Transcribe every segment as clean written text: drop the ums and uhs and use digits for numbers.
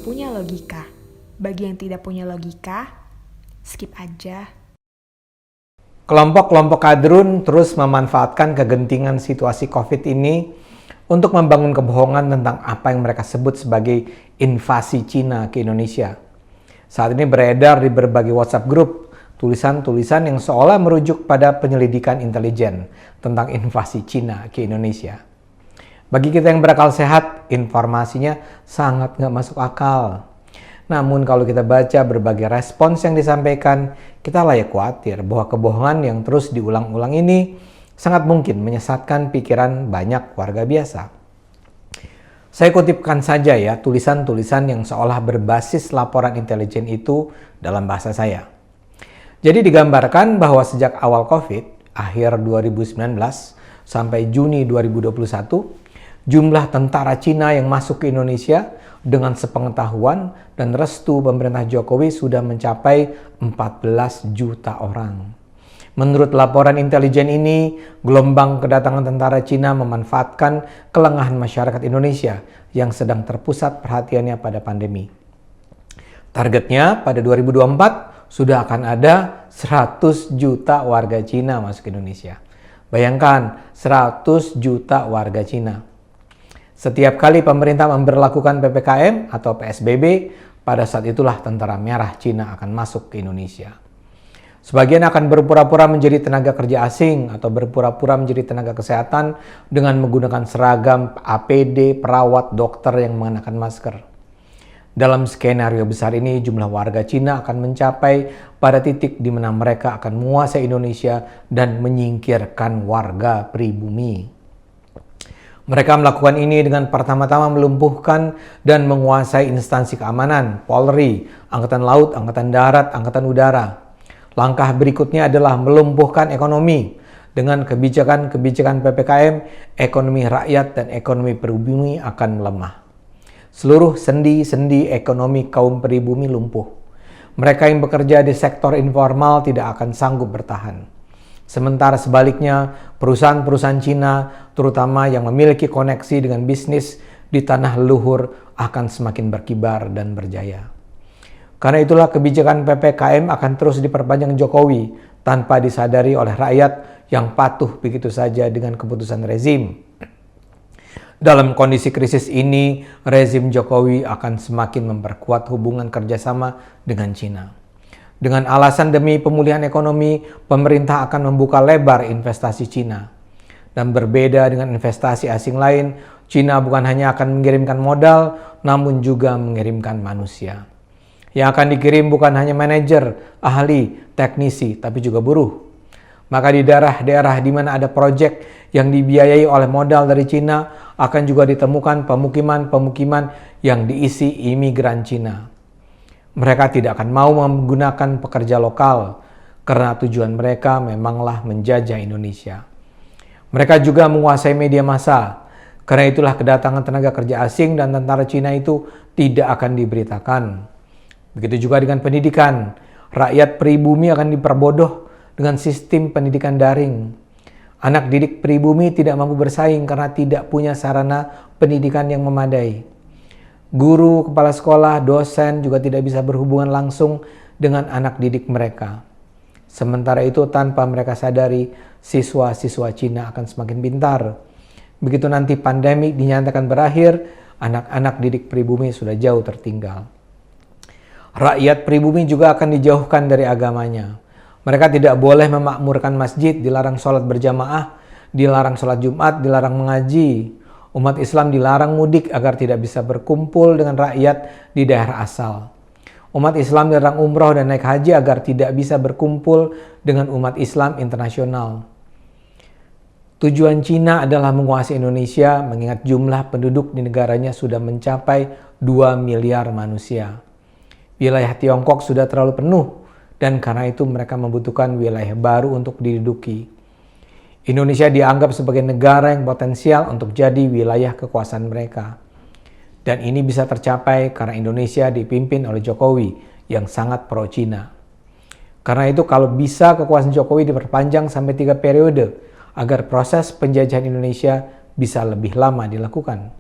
punya logika. Bagi yang tidak punya logika, skip aja. Kelompok-kelompok kadrun terus memanfaatkan kegentingan situasi COVID ini untuk membangun kebohongan tentang apa yang mereka sebut sebagai invasi Cina ke Indonesia. Saat ini beredar di berbagai WhatsApp grup tulisan-tulisan yang seolah merujuk pada penyelidikan intelijen tentang invasi Cina ke Indonesia. Bagi kita yang berakal sehat, informasinya sangat nggak masuk akal. Namun kalau kita baca berbagai respons yang disampaikan, kita layak khawatir bahwa kebohongan yang terus diulang-ulang ini sangat mungkin menyesatkan pikiran banyak warga biasa. Saya kutipkan saja ya tulisan-tulisan yang seolah berbasis laporan intelijen itu dalam bahasa saya. Jadi digambarkan bahwa sejak awal COVID, akhir 2019 sampai Juni 2021, jumlah tentara Cina yang masuk ke Indonesia dengan sepengetahuan dan restu pemerintah Jokowi sudah mencapai 14 juta orang. Menurut laporan intelijen ini, gelombang kedatangan tentara Cina memanfaatkan kelengahan masyarakat Indonesia yang sedang terpusat perhatiannya pada pandemi. Targetnya pada 2024 sudah akan ada 100 juta warga Cina masuk ke Indonesia. Bayangkan, 100 juta warga Cina. Setiap kali pemerintah memberlakukan PPKM atau PSBB, pada saat itulah tentara merah Cina akan masuk ke Indonesia. Sebagian akan berpura-pura menjadi tenaga kerja asing atau berpura-pura menjadi tenaga kesehatan dengan menggunakan seragam APD, perawat, dokter yang mengenakan masker. Dalam skenario besar ini, jumlah warga Cina akan mencapai pada titik di mana mereka akan menguasai Indonesia dan menyingkirkan warga pribumi. Mereka melakukan ini dengan pertama-tama melumpuhkan dan menguasai instansi keamanan, Polri, Angkatan Laut, Angkatan Darat, Angkatan Udara. Langkah berikutnya adalah melumpuhkan ekonomi. Dengan kebijakan-kebijakan PPKM, ekonomi rakyat dan ekonomi pribumi akan melemah. Seluruh sendi-sendi ekonomi kaum pribumi lumpuh. Mereka yang bekerja di sektor informal tidak akan sanggup bertahan. Sementara sebaliknya, perusahaan-perusahaan Cina, terutama yang memiliki koneksi dengan bisnis di tanah leluhur, akan semakin berkibar dan berjaya. Karena itulah kebijakan PPKM akan terus diperpanjang Jokowi tanpa disadari oleh rakyat yang patuh begitu saja dengan keputusan rezim. Dalam kondisi krisis ini, rezim Jokowi akan semakin memperkuat hubungan kerjasama dengan Cina. Dengan alasan demi pemulihan ekonomi, pemerintah akan membuka lebar investasi Cina. Dan berbeda dengan investasi asing lain, Cina bukan hanya akan mengirimkan modal, namun juga mengirimkan manusia. Yang akan dikirim bukan hanya manajer, ahli, teknisi, tapi juga buruh. Maka di daerah-daerah di mana ada proyek yang dibiayai oleh modal dari Cina, akan juga ditemukan pemukiman-pemukiman yang diisi imigran Cina. Mereka tidak akan mau menggunakan pekerja lokal karena tujuan mereka memanglah menjajah Indonesia. Mereka juga menguasai media massa. Karena itulah kedatangan tenaga kerja asing dan tentara Cina itu tidak akan diberitakan. Begitu juga dengan pendidikan. Rakyat pribumi akan diperbodoh dengan sistem pendidikan daring. Anak didik pribumi tidak mampu bersaing karena tidak punya sarana pendidikan yang memadai. Guru, kepala sekolah, dosen juga tidak bisa berhubungan langsung dengan anak didik mereka. Sementara itu tanpa mereka sadari, siswa-siswa Cina akan semakin pintar. Begitu nanti pandemi dinyatakan berakhir, anak-anak didik pribumi sudah jauh tertinggal. Rakyat pribumi juga akan dijauhkan dari agamanya. Mereka tidak boleh memakmurkan masjid, dilarang sholat berjamaah, dilarang sholat Jumat, dilarang mengaji. Umat Islam dilarang mudik agar tidak bisa berkumpul dengan rakyat di daerah asal. Umat Islam dilarang umroh dan naik haji agar tidak bisa berkumpul dengan umat Islam internasional. Tujuan Cina adalah menguasai Indonesia mengingat jumlah penduduk di negaranya sudah mencapai 2 miliar manusia. Wilayah Tiongkok sudah terlalu penuh dan karena itu mereka membutuhkan wilayah baru untuk diduduki. Indonesia dianggap sebagai negara yang potensial untuk jadi wilayah kekuasaan mereka. Dan ini bisa tercapai karena Indonesia dipimpin oleh Jokowi yang sangat pro-Cina. Karena itu kalau bisa kekuasaan Jokowi diperpanjang sampai 3 periode agar proses penjajahan Indonesia bisa lebih lama dilakukan.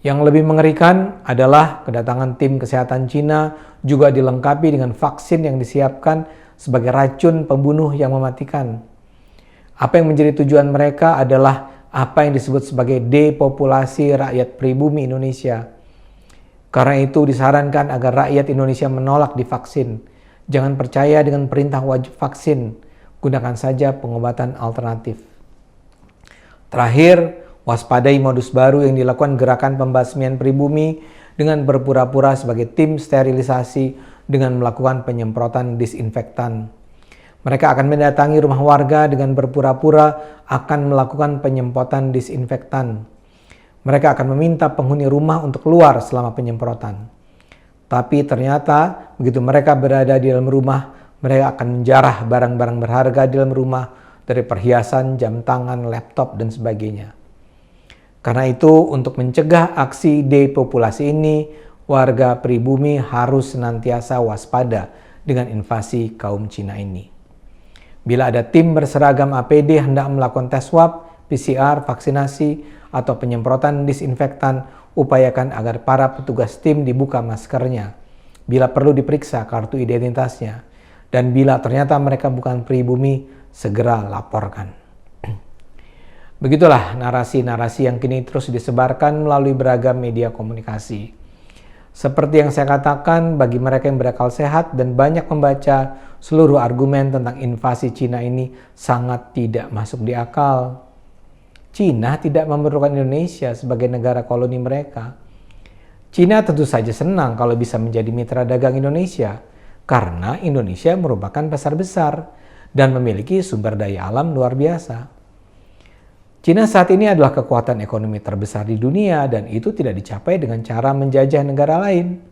Yang lebih mengerikan adalah kedatangan tim kesehatan Cina juga dilengkapi dengan vaksin yang disiapkan sebagai racun pembunuh yang mematikan. Apa yang menjadi tujuan mereka adalah apa yang disebut sebagai depopulasi rakyat pribumi Indonesia. Karena itu disarankan agar rakyat Indonesia menolak divaksin. Jangan percaya dengan perintah wajib vaksin. Gunakan saja pengobatan alternatif. Terakhir, waspadai modus baru yang dilakukan gerakan pembasmian pribumi dengan berpura-pura sebagai tim sterilisasi dengan melakukan penyemprotan disinfektan. Mereka akan mendatangi rumah warga dengan berpura-pura akan melakukan penyemprotan disinfektan. Mereka akan meminta penghuni rumah untuk keluar selama penyemprotan. Tapi ternyata begitu mereka berada di dalam rumah, mereka akan menjarah barang-barang berharga di dalam rumah dari perhiasan, jam tangan, laptop, dan sebagainya. Karena itu, untuk mencegah aksi depopulasi ini, warga pribumi harus senantiasa waspada dengan invasi kaum Cina ini. Bila ada tim berseragam APD hendak melakukan tes swab, PCR, vaksinasi, atau penyemprotan disinfektan, upayakan agar para petugas tim dibuka maskernya. Bila perlu diperiksa kartu identitasnya. Dan bila ternyata mereka bukan pribumi, segera laporkan. Begitulah narasi-narasi yang kini terus disebarkan melalui beragam media komunikasi. Seperti yang saya katakan, bagi mereka yang berakal sehat dan banyak membaca, seluruh argumen tentang invasi Cina ini sangat tidak masuk di akal. Cina tidak memerlukan Indonesia sebagai negara koloni mereka. Cina tentu saja senang kalau bisa menjadi mitra dagang Indonesia, karena Indonesia merupakan pasar besar dan memiliki sumber daya alam luar biasa. Cina saat ini adalah kekuatan ekonomi terbesar di dunia dan itu tidak dicapai dengan cara menjajah negara lain.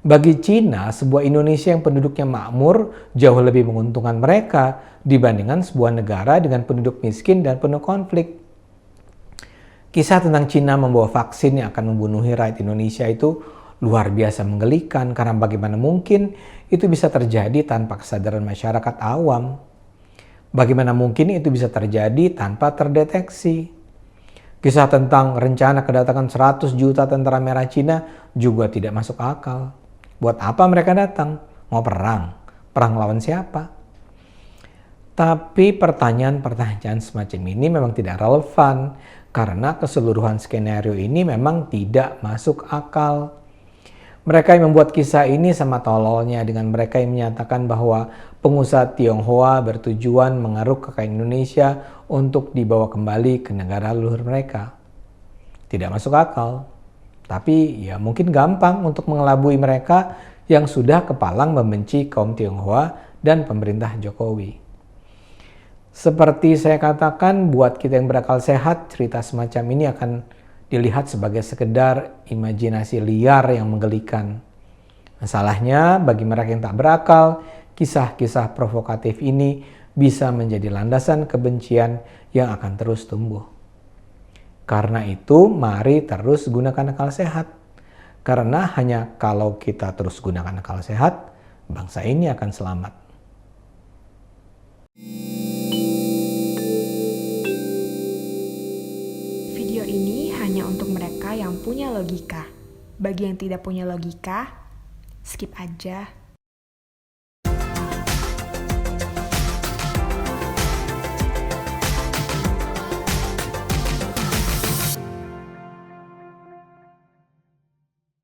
Bagi Cina, sebuah Indonesia yang penduduknya makmur jauh lebih menguntungkan mereka dibandingkan sebuah negara dengan penduduk miskin dan penuh konflik. Kisah tentang Cina membawa vaksin yang akan membunuh rakyat Indonesia itu luar biasa menggelikan karena bagaimana mungkin itu bisa terjadi tanpa kesadaran masyarakat awam. Bagaimana mungkin itu bisa terjadi tanpa terdeteksi? Kisah tentang rencana kedatangan 100 juta tentara merah Cina juga tidak masuk akal. Buat apa mereka datang? Mau perang? Perang lawan siapa? Tapi pertanyaan-pertanyaan semacam ini memang tidak relevan karena keseluruhan skenario ini memang tidak masuk akal. Mereka yang membuat kisah ini sama tololnya dengan mereka yang menyatakan bahwa pengusaha Tionghoa bertujuan mengeruk kekayaan Indonesia untuk dibawa kembali ke negara leluhur mereka. Tidak masuk akal. Tapi ya mungkin gampang untuk mengelabui mereka yang sudah kepalang membenci kaum Tionghoa dan pemerintah Jokowi. Seperti saya katakan, buat kita yang berakal sehat, cerita semacam ini akan dilihat sebagai sekedar imajinasi liar yang menggelikan. Masalahnya, bagi mereka yang tak berakal, kisah-kisah provokatif ini bisa menjadi landasan kebencian yang akan terus tumbuh. Karena itu, mari terus gunakan akal sehat. Karena hanya kalau kita terus gunakan akal sehat, bangsa ini akan selamat. Video ini hanya untuk mereka yang punya logika. Bagi yang tidak punya logika, skip aja.